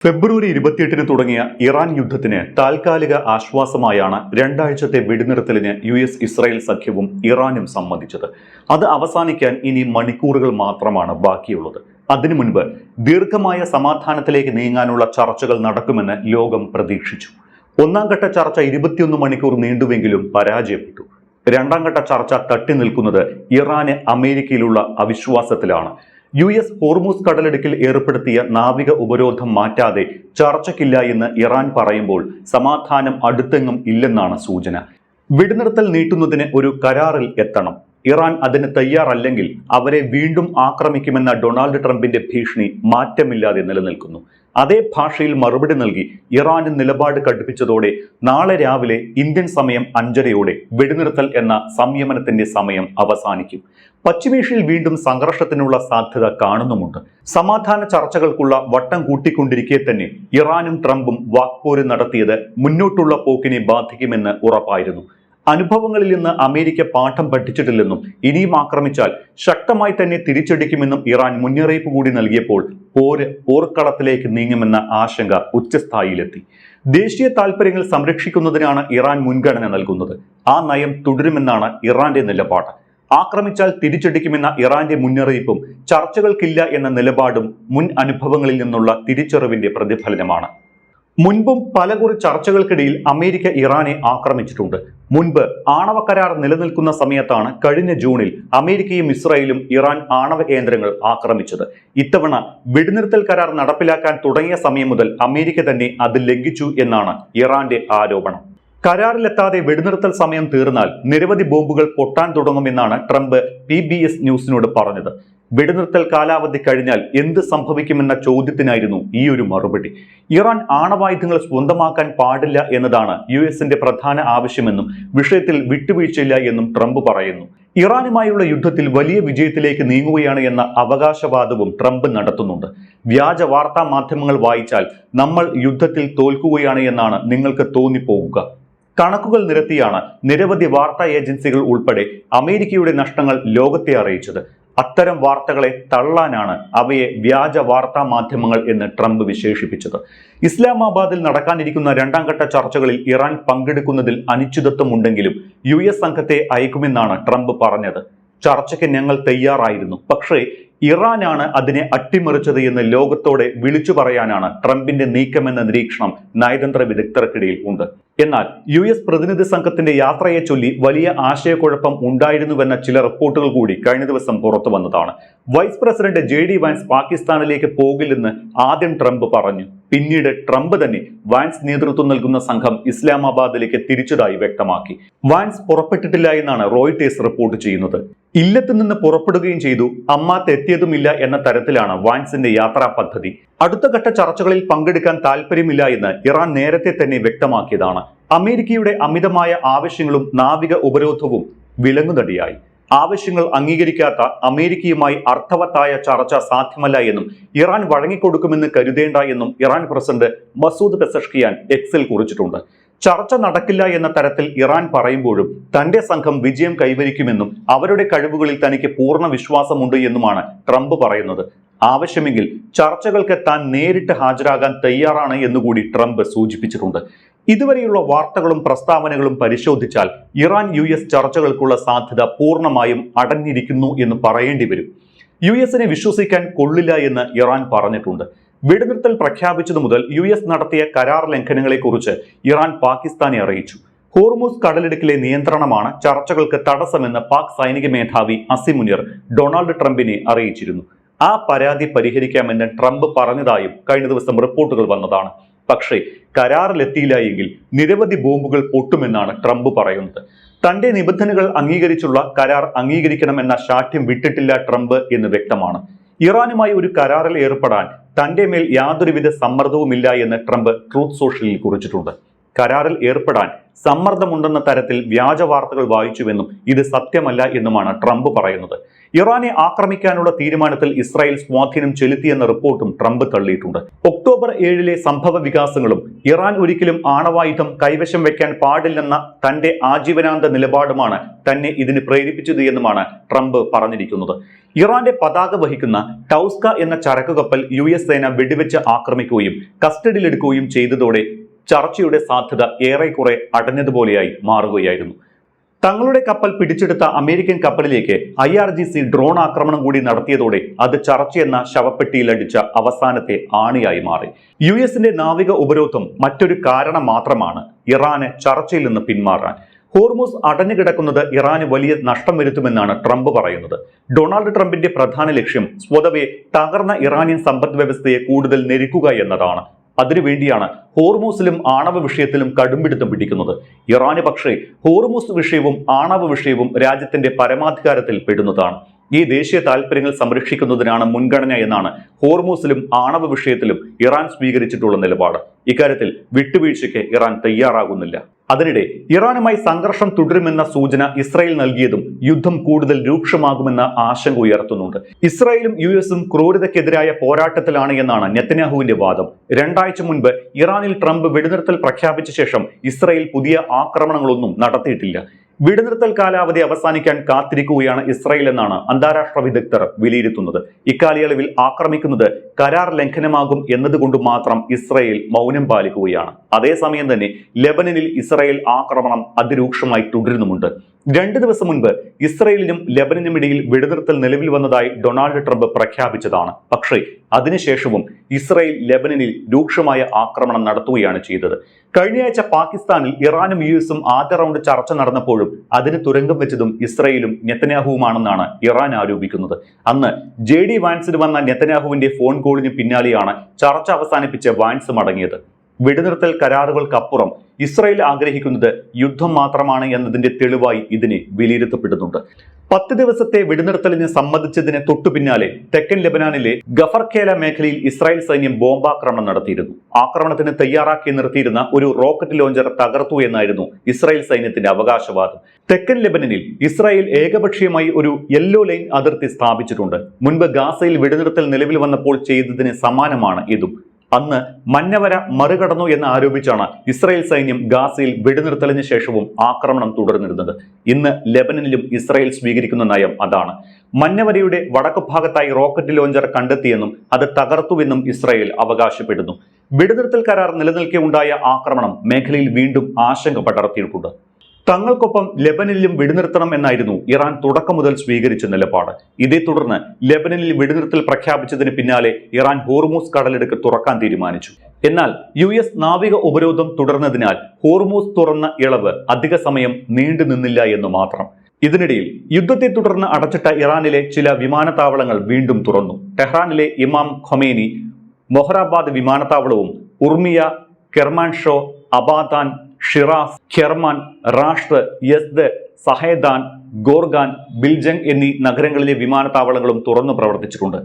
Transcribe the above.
ഫെബ്രുവരി 28 തുടങ്ങിയ ഇറാൻ യുദ്ധത്തിന് താൽക്കാലിക ആശ്വാസമായാണ് രണ്ടാഴ്ചത്തെ വെടിനിർത്തലിന് ഇസ്രായേൽ സഖ്യവും ഇറാനും സമ്മതിച്ചത്. അത് അവസാനിക്കാൻ ഇനി മണിക്കൂറുകൾ മാത്രമാണ് ബാക്കിയുള്ളത്. അതിനു മുൻപ് ദീർഘമായ സമാധാനത്തിലേക്ക് നീങ്ങാനുള്ള ചർച്ചകൾ നടക്കുമെന്ന് ലോകം പ്രതീക്ഷിച്ചു. ഒന്നാം ഘട്ട ചർച്ച 21 മണിക്കൂർ നീണ്ടുവെങ്കിലും പരാജയപ്പെട്ടു. രണ്ടാം ഘട്ട ചർച്ച തട്ടി നിൽക്കുന്നത് ഇറാന് അമേരിക്കയിലുള്ള അവിശ്വാസത്തിലാണ്. ഹോർമൂസ് കടലിടുക്കിൽ ഏർപ്പെടുത്തിയ നാവിക ഉപരോധം മാറ്റാതെ ചർച്ചയ്ക്കില്ല എന്ന് ഇറാൻ പറയുമ്പോൾ സമാധാനം അടുത്തെങ്ങും ഇല്ലെന്നാണ് സൂചന. വെടിനിർത്തൽ നീട്ടുന്നതിന് ഒരു കരാറിൽ എത്തണം. ഇറാൻ അതിന് തയ്യാറല്ലെങ്കിൽ അവരെ വീണ്ടും ആക്രമിക്കുമെന്ന ഡൊണാൾഡ് ട്രംപിന്റെ ഭീഷണി മാറ്റമില്ലാതെ നിലനിൽക്കുന്നു. അതേ ഭാഷയിൽ മറുപടി നൽകി ഇറാന് നിലപാട് കടുപ്പിച്ചതോടെ നാളെ രാവിലെ ഇന്ത്യൻ സമയം 5:30 വെടിനിർത്തൽ എന്ന സംയമനത്തിന്റെ സമയം അവസാനിക്കും. പശ്ചിമേഷ്യയിൽ വീണ്ടും സംഘർഷത്തിനുള്ള സാധ്യത കാണുന്നുമുണ്ട്. സമാധാന ചർച്ചകൾക്കുള്ള വട്ടം കൂട്ടിക്കൊണ്ടിരിക്കെ തന്നെ ഇറാനും ട്രംപും വാക്പോര് നടത്തിയത് മുന്നോട്ടുള്ള പോക്കിനെ ബാധിക്കുമെന്ന് ഉറപ്പായിരുന്നു. അനുഭവങ്ങളിൽ നിന്ന് അമേരിക്ക പാഠം പഠിച്ചിട്ടില്ലെന്നും ഇനിയും ആക്രമിച്ചാൽ ശക്തമായി തന്നെ തിരിച്ചടിക്കുമെന്നും ഇറാൻ മുന്നറിയിപ്പ് കൂടി നൽകിയപ്പോൾ പോർക്കളത്തിലേക്ക് നീങ്ങുമെന്ന ആശങ്ക ഉച്ചസ്ഥായിയിലെത്തി. ദേശീയ താൽപര്യങ്ങൾ സംരക്ഷിക്കുന്നതിനാണ് ഇറാൻ മുൻഗണന നൽകുന്നത്. ആ നയം തുടരുമെന്നാണ് ഇറാന്റെ നിലപാട്. ആക്രമിച്ചാൽ തിരിച്ചടിക്കുമെന്ന ഇറാന്റെ മുന്നറിയിപ്പും ചർച്ചകൾക്കില്ല എന്ന നിലപാടും മുൻ അനുഭവങ്ങളിൽ നിന്നുള്ള തിരിച്ചറിവിന്റെ പ്രതിഫലനമാണ്. മുൻപും പലകുറി ചർച്ചകൾക്കിടയിൽ അമേരിക്ക ഇറാനെ ആക്രമിച്ചിട്ടുണ്ട്. മുൻപ് ആണവ കരാർ നിലനിൽക്കുന്ന സമയത്താണ് കഴിഞ്ഞ ജൂണിൽ അമേരിക്കയും ഇസ്രായേലും ഇറാൻ ആണവ കേന്ദ്രങ്ങൾ ആക്രമിച്ചത്. ഇത്തവണ വെടിനിർത്തൽ കരാർ നടപ്പിലാക്കാൻ തുടങ്ങിയ സമയം മുതൽ അമേരിക്ക തന്നെ അത് ലംഘിച്ചു എന്നാണ് ഇറാന്റെ ആരോപണം. കരാറിലെത്താതെ വെടിനിർത്തൽ സമയം തീർന്നാൽ നിരവധി ബോംബുകൾ പൊട്ടാൻ തുടങ്ങുമെന്നാണ് ട്രംപ് PBS ന്യൂസിനോട് പറഞ്ഞത്. വെടിനിർത്തൽ കാലാവധി കഴിഞ്ഞാൽ എന്ത് സംഭവിക്കുമെന്ന ചോദ്യത്തിനായിരുന്നു ഈ ഒരു മറുപടി. ഇറാൻ ആണവായുധങ്ങൾ സ്വന്തമാക്കാൻ പാടില്ല എന്നതാണ് ന്റെ പ്രധാന ആവശ്യമെന്നും വിഷയത്തിൽ വിട്ടുവീഴ്ചയില്ല എന്നും ട്രംപ് പറയുന്നു. ഇറാനുമായുള്ള യുദ്ധത്തിൽ വലിയ വിജയത്തിലേക്ക് നീങ്ങുകയാണ് എന്ന അവകാശവാദവും ട്രംപ് നടത്തുന്നുണ്ട്. വ്യാജ വാർത്താ മാധ്യമങ്ങൾ വായിച്ചാൽ നമ്മൾ യുദ്ധത്തിൽ തോൽക്കുകയാണ് എന്നാണ് നിങ്ങൾക്ക് തോന്നിപ്പോവുക. കണക്കുകൾ നിരത്തിയാണ് നിരവധി വാർത്താ ഏജൻസികൾ ഉൾപ്പെടെ അമേരിക്കയുടെ നഷ്ടങ്ങൾ ലോകത്തെ അറിയിച്ചത്. അത്തരം വാർത്തകളെ തള്ളാനാണ് അവയെ വ്യാജ വാർത്താ മാധ്യമങ്ങൾ എന്ന് ട്രംപ് വിശേഷിപ്പിച്ചത്. ഇസ്ലാമാബാദിൽ നടക്കാനിരിക്കുന്ന രണ്ടാം ഘട്ട ചർച്ചകളിൽ ഇറാൻ പങ്കെടുക്കുന്നതിൽ അനിശ്ചിതത്വമുണ്ടെങ്കിലും സംഘത്തെ അയക്കുമെന്നാണ് ട്രംപ് പറഞ്ഞത്. ചർച്ചയ്ക്ക് ഞങ്ങൾ തയ്യാറായിരുന്നു, പക്ഷേ ഇറാനാണ് അതിനെ അട്ടിമറിച്ചത് എന്ന് ലോകത്തോടെ വിളിച്ചു പറയാനാണ് ട്രംപിന്റെ നീക്കമെന്ന നിരീക്ഷണം നയതന്ത്ര വിദഗ്ധർക്കിടയിൽ ഉണ്ട്. എന്നാൽ പ്രതിനിധി സംഘത്തിന്റെ യാത്രയെ ചൊല്ലി വലിയ ആശയക്കുഴപ്പം ഉണ്ടായിരുന്നുവെന്ന ചില റിപ്പോർട്ടുകൾ കൂടി കഴിഞ്ഞ ദിവസം പുറത്തു വന്നതാണ്. വൈസ് പ്രസിഡന്റ് JD വാൻസ് പാകിസ്ഥാനിലേക്ക് പോകില്ലെന്ന് ആദ്യം ട്രംപ് പറഞ്ഞു. പിന്നീട് ട്രംപ് തന്നെ വാൻസ് നേതൃത്വം നൽകുന്ന സംഘം ഇസ്ലാമാബാദിലേക്ക് തിരിച്ചതായി വ്യക്തമാക്കി. വാൻസ് പുറപ്പെട്ടിട്ടില്ല എന്നാണ് റോയിട്ടേഴ്സ് റിപ്പോർട്ട് ചെയ്യുന്നത്. ഇല്ലത്ത് നിന്ന് പുറപ്പെടുകയും ചെയ്തു, അമ്മാത്ത് എത്തിയതുമില്ല എന്ന തരത്തിലാണ് വാൻസിന്റെ യാത്രാ പദ്ധതി. അടുത്ത ഘട്ട ചർച്ചകളിൽ പങ്കെടുക്കാൻ താല്പര്യമില്ല എന്ന് ഇറാൻ നേരത്തെ തന്നെ വ്യക്തമാക്കിയതാണ്. അമേരിക്കയുടെ അമിതമായ ആവശ്യങ്ങളും നാവിക ഉപരോധവും വിലങ്ങുതടിയായി. ആവശ്യങ്ങൾ അംഗീകരിക്കാത്ത അമേരിക്കയുമായി അർത്ഥവത്തായ ചർച്ച സാധ്യമല്ല എന്നും ഇറാൻ വഴങ്ങിക്കൊടുക്കുമെന്ന് കരുതേണ്ട എന്നും ഇറാൻ പ്രസിഡന്റ് മസൂദ് പെസഷ്കിയാൻ എക്സിൽ കുറിച്ചിട്ടുണ്ട്. ചർച്ച നടക്കില്ല എന്ന തരത്തിൽ ഇറാൻ പറയുമ്പോഴും തന്റെ സംഘം വിജയം കൈവരിക്കുമെന്നും അവരുടെ കഴിവുകളിൽ തനിക്ക് പൂർണ്ണ വിശ്വാസമുണ്ട് എന്നുമാണ് ട്രംപ് പറയുന്നത്. ആവശ്യമെങ്കിൽ ചർച്ചകൾക്ക് താൻ നേരിട്ട് ഹാജരാകാൻ തയ്യാറാണ് എന്നുകൂടി ട്രംപ് സൂചിപ്പിച്ചിട്ടുണ്ട്. ഇതുവരെയുള്ള വാർത്തകളും പ്രസ്താവനകളും പരിശോധിച്ചാൽ ഇറാൻ ചർച്ചകൾക്കുള്ള സാധ്യത പൂർണ്ണമായും അടഞ്ഞിരിക്കുന്നു എന്ന് പറയേണ്ടി വരും. നെ വിശ്വസിക്കാൻ കൊള്ളില്ല എന്ന് ഇറാൻ പറഞ്ഞിട്ടുണ്ട്. വെടിനിർത്തൽ പ്രഖ്യാപിച്ചതു മുതൽ നടത്തിയ കരാർ ലംഘനങ്ങളെക്കുറിച്ച് ഇറാൻ പാകിസ്ഥാനെ അറിയിച്ചു. ഹോർമൂസ് കടലിടുക്കിലെ നിയന്ത്രണമാണ് ചർച്ചകൾക്ക് തടസ്സമെന്ന് പാക് സൈനിക മേധാവി അസിം മുനീർ ഡൊണാൾഡ് ട്രംപിനെ അറിയിച്ചിരുന്നു. ആ പരാതി പരിഹരിക്കാമെന്ന് ട്രംപ് പറഞ്ഞതായും കഴിഞ്ഞ ദിവസം റിപ്പോർട്ടുകൾ വന്നതാണ്. പക്ഷേ കരാറിലെത്തിയില്ല എങ്കിൽ നിരവധി ബോംബുകൾ പൊട്ടുമെന്നാണ് ട്രംപ് പറയുന്നത്. തന്റെ നിബന്ധനകൾ അംഗീകരിച്ചുള്ള കരാർ അംഗീകരിക്കണമെന്ന ശാഠ്യം വിട്ടിട്ടില്ല ട്രംപ് എന്ന് വ്യക്തമാണ്. ഇറാനുമായി ഒരു കരാറിൽ ഏർപ്പെടാൻ തന്റെ മേൽ യാതൊരുവിധ സമ്മർദ്ദവുമില്ല എന്ന് ട്രംപ് ട്രൂത്ത് സോഷ്യലിൽ കുറിച്ചിട്ടുണ്ട്. കരാറിൽ ഏർപ്പെടാൻ സമ്മർദ്ദമുണ്ടെന്ന തരത്തിൽ വ്യാജ വാർത്തകൾ വായിച്ചുവെന്നും ഇത് സത്യമല്ല എന്നുമാണ് ട്രംപ് പറയുന്നത്. ഇറാനെ ആക്രമിക്കാനുള്ള തീരുമാനത്തിൽ ഇസ്രായേൽ സ്വാധീനം ചെലുത്തിയെന്ന റിപ്പോർട്ടും ട്രംപ് തള്ളിയിട്ടുണ്ട്. ഒക്ടോബർ 7 സംഭവ വികാസങ്ങളും ഇറാൻ ഒരിക്കലും ആണവായുധം കൈവശം വെക്കാൻ പാടില്ലെന്ന തന്റെ ആജീവനാന്ത നിലപാടുമാണ് തന്നെ ഇതിന് പ്രേരിപ്പിച്ചത് എന്നുമാണ് ട്രംപ് പറഞ്ഞിരിക്കുന്നത്. ഇറാന്റെ പതാക വഹിക്കുന്ന ടൗസ്ക എന്ന ചരക്കു കപ്പൽ US സേന വെടിവെച്ച് ആക്രമിക്കുകയും കസ്റ്റഡിയിലെടുക്കുകയും ചെയ്തതോടെ ചർച്ചയുടെ സാധ്യത ഏറെക്കുറെ അടഞ്ഞതുപോലെയായി മാറുകയായിരുന്നു. തങ്ങളുടെ കപ്പൽ പിടിച്ചെടുത്ത അമേരിക്കൻ കപ്പലിലേക്ക് IRGC ഡ്രോൺ ആക്രമണം കൂടി നടത്തിയതോടെ അത് ചർച്ചയെന്ന ശവപ്പെട്ടിയിലടിച്ച അവസാനത്തെ ആണിയായി മാറി. US-ന്റെ നാവിക ഉപരോധം മറ്റൊരു കാരണം മാത്രമാണ് ഇറാന് ചർച്ചയിൽ നിന്ന് പിന്മാറാൻ. ഹോർമൂസ് അടഞ്ഞുകിടക്കുന്നത് ഇറാന് വലിയ നഷ്ടം വരുത്തുമെന്നാണ് ട്രംപ് പറയുന്നത്. ഡൊണാൾഡ് ട്രംപിന്റെ പ്രധാന ലക്ഷ്യം സ്വതവേ തകർന്ന ഇറാനിയൻ സമ്പദ് വ്യവസ്ഥയെ കൂടുതൽ ഞെരുക്കുക എന്നതാണ്. അതിനുവേണ്ടിയാണ് ഹോർമൂസിലും ആണവ വിഷയത്തിലും കടുംപിടുത്തം പിടിക്കുന്നത്. ഇറാന് പക്ഷേ ഹോർമൂസ് വിഷയവും ആണവ വിഷയവും രാജ്യത്തിന്റെ പരമാധികാരത്തിൽ പെടുന്നതാണ്. ഈ ദേശീയ താൽപര്യങ്ങൾ സംരക്ഷിക്കുന്നതിനാണ് മുൻഗണന എന്നാണ് ഹോർമൂസിലും ആണവ വിഷയത്തിലും ഇറാൻ സ്വീകരിച്ചിട്ടുള്ള നിലപാട്. ഇക്കാര്യത്തിൽ വിട്ടുവീഴ്ചയ്ക്ക് ഇറാൻ തയ്യാറാകുന്നില്ല. അതിനിടെ ഇറാനുമായി സംഘർഷം തുടരുമെന്ന സൂചന ഇസ്രായേൽ നൽകിയതും യുദ്ധം കൂടുതൽ രൂക്ഷമാകുമെന്ന ആശങ്ക ഉയർത്തുന്നുണ്ട്. ഇസ്രായേലും US-ഉം ക്രൂരതയ്ക്കെതിരായ പോരാട്ടത്തിലാണ് എന്നാണ് നെതന്യാഹുവിന്റെ വാദം. 2 ആഴ്ച മുൻപ് ഇറാനിൽ ട്രംപ് വെടിനിർത്തൽ പ്രഖ്യാപിച്ച ശേഷം ഇസ്രായേൽ പുതിയ ആക്രമണങ്ങളൊന്നും നടത്തിയിട്ടില്ല. വെടിനിർത്തൽ കാലാവധി അവസാനിക്കാൻ കാത്തിരിക്കുകയാണ് ഇസ്രായേൽ എന്നാണ് അന്താരാഷ്ട്ര വിദഗ്ധർ വിലയിരുത്തുന്നത്. ഇക്കാലയളവിൽ ആക്രമിക്കുന്നത് കരാർ ലംഘനമാകും എന്നതുകൊണ്ട് മാത്രം ഇസ്രായേൽ മൗനം പാലിക്കുകയാണ്. അതേസമയം തന്നെ ലെബനനിൽ ഇസ്രായേൽ ആക്രമണം അതിരൂക്ഷമായി തുടരുന്നുമുണ്ട്. 2 ദിവസം മുൻപ് ഇസ്രായേലിനും ലെബനനും ഇടയിൽ വെടിനിർത്തൽ നിലവിൽ വന്നതായി ഡൊണാൾഡ് ട്രംപ് പ്രഖ്യാപിച്ചതാണ്. പക്ഷേ അതിനുശേഷവും ഇസ്രായേൽ ലെബനനിൽ രൂക്ഷമായ ആക്രമണം നടത്തുകയാണ് ചെയ്തത്. കഴിഞ്ഞയാഴ്ച പാകിസ്ഥാനിൽ ഇറാനും US-ഉം ആദ്യ റൗണ്ട് ചർച്ച നടന്നപ്പോഴും അതിന് തുരങ്കം വെച്ചതും ഇസ്രായേലും നെതന്യാഹുവുമാണെന്നാണ് ഇറാൻ ആരോപിക്കുന്നത്. അന്ന് JD വാൻസിന് വന്ന നെതന്യാഹുവിന്റെ ഫോൺ കോളിന് പിന്നാലെയാണ് ചർച്ച അവസാനിപ്പിച്ച് വാൻസ് മടങ്ങിയത്. വെടിനിർത്തൽ കരാറുകൾക്കപ്പുറം ഇസ്രായേൽ ആഗ്രഹിക്കുന്നത് യുദ്ധം മാത്രമാണ് എന്നതിന്റെ തെളിവായി ഇതിനെ വിലയിരുത്തപ്പെടുന്നുണ്ട്. 10 ദിവസത്തെ വെടിനിർത്തലിന് സമ്മതിച്ചതിന് തൊട്ടു പിന്നാലെ തെക്കൻ ലെബനാനിലെ ഗഫർഖേല മേഖലയിൽ ഇസ്രായേൽ സൈന്യം ബോംബാക്രമണം നടത്തിയിരുന്നു. ആക്രമണത്തിന് തയ്യാറാക്കി നിർത്തിയിരുന്ന ഒരു റോക്കറ്റ് ലോഞ്ചർ തകർത്തു എന്നായിരുന്നു ഇസ്രായേൽ സൈന്യത്തിന്റെ അവകാശവാദം. തെക്കൻ ലെബനനിൽ ഇസ്രായേൽ ഏകപക്ഷീയമായി ഒരു യെല്ലോ ലൈൻ അതിർത്തി സ്ഥാപിച്ചിട്ടുണ്ട്. മുൻപ് ഗാസയിൽ വെടിനിർത്തൽ നിലവിൽ വന്നപ്പോൾ ചെയ്തതിന് സമാനമാണ് ഇതും. അന്ന് മഞ്ഞവര മറികടന്നു എന്ന് ആരോപിച്ചാണ് ഇസ്രായേൽ സൈന്യം ഗാസയിൽ വെടിനിർത്തലിന് ശേഷവും ആക്രമണം തുടർന്നിരുന്നത്. ഇന്ന് ലെബനനിലും ഇസ്രായേൽ സ്വീകരിക്കുന്ന നയം അതാണ്. മഞ്ഞവരയുടെ വടക്കു ഭാഗത്തായി റോക്കറ്റ് ലോഞ്ചർ കണ്ടെത്തിയെന്നും അത് തകർത്തുവെന്നും ഇസ്രായേൽ അവകാശപ്പെടുന്നു. വെടിനിർത്തൽ കരാർ നിലനിൽക്കെ ഉണ്ടായ ആക്രമണം മേഖലയിൽ വീണ്ടും ആശങ്ക പടർത്തിയിട്ടുണ്ട്. തങ്ങൾക്കൊപ്പം ലെബനനിലും വെടിനിർത്തണം എന്നായിരുന്നു ഇറാൻ തുടക്കം മുതൽ സ്വീകരിച്ച നിലപാട്. ഇതേ തുടർന്ന് ലെബനനിൽ വെടിനിർത്തൽ പ്രഖ്യാപിച്ചതിന് പിന്നാലെ ഇറാൻ ഹോർമൂസ് കടലിടുക്ക് തുറക്കാൻ തീരുമാനിച്ചു. എന്നാൽ US നാവിക ഉപരോധം തുടർന്നതിനാൽ ഹോർമൂസ് തുറന്ന ഇളവ് അധിക സമയം നീണ്ടു നിന്നില്ല എന്ന് മാത്രം. ഇതിനിടയിൽ യുദ്ധത്തെ തുടർന്ന് അടച്ചിട്ട ഇറാനിലെ ചില വിമാനത്താവളങ്ങൾ വീണ്ടും തുറന്നു. ടെഹ്റാനിലെ ഇമാം ഖൊമേനി, മൊഹ്റാബാദ് വിമാനത്താവളവും ഉർമിയ, കെർമാൻഷോ, അബാദാൻ, ഷിറാസ്, ഖെർമാൻ, റാഷ്ട്, യസ്ദ്, സഹേദാൻ, ഗോർഗാൻ, ബിൽജങ് എന്നീ നഗരങ്ങളിലെ വിമാനത്താവളങ്ങളും തുറന്നു പ്രവർത്തിച്ചിട്ടുണ്ട്.